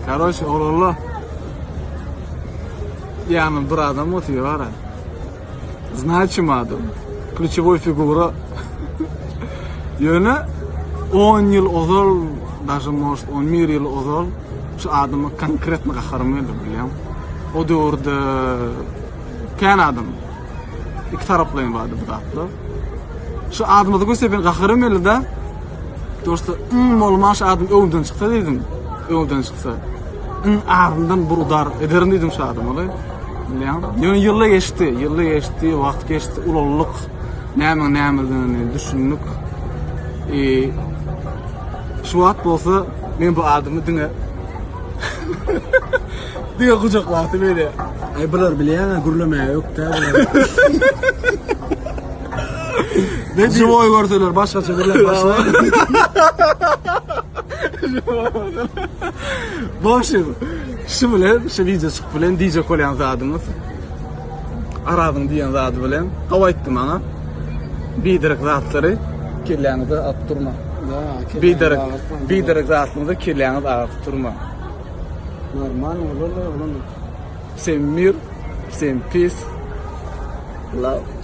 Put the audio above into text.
Короче, oğlum. Yani bir adam oturuyor var. Значимый adam. Ключевой фигура. Yönü 10 yıl ozal, даже может 11 yıl ozal. Şu adamı konkretno qaharmaydı bilýän. O döwürde kan adam. İki taraplayın vardı bu tatlı. Şu adamı da gösterip ben qaharmaylı da. Dostu, olmaş adam öwden çyksa dedim. Öwden çyksa. Ardından bir udar ederim dedim şu adamı. Bilýän. Ýöne ýyllar geçti, wagt geçti, ululuk. Näme düşündük. Şu wagt bolsa men bu adamy diňe diňe gujaklaty beri. Ay bular bilýän, gürlemäge ýok da bular. Ne Живой görseler başgaça birler başga. Boşum. Şu bilen, şu video çıkıp bilen DJ Kolyan zadymyz. Aradım diýen zady bilen gawaýtdy maňa. Biderek zatlary kirläňizde atyp durma. Biderek zatlyňyzda kirläňiz atyp durma. Normal olur. Sen mir, sen pis. Love.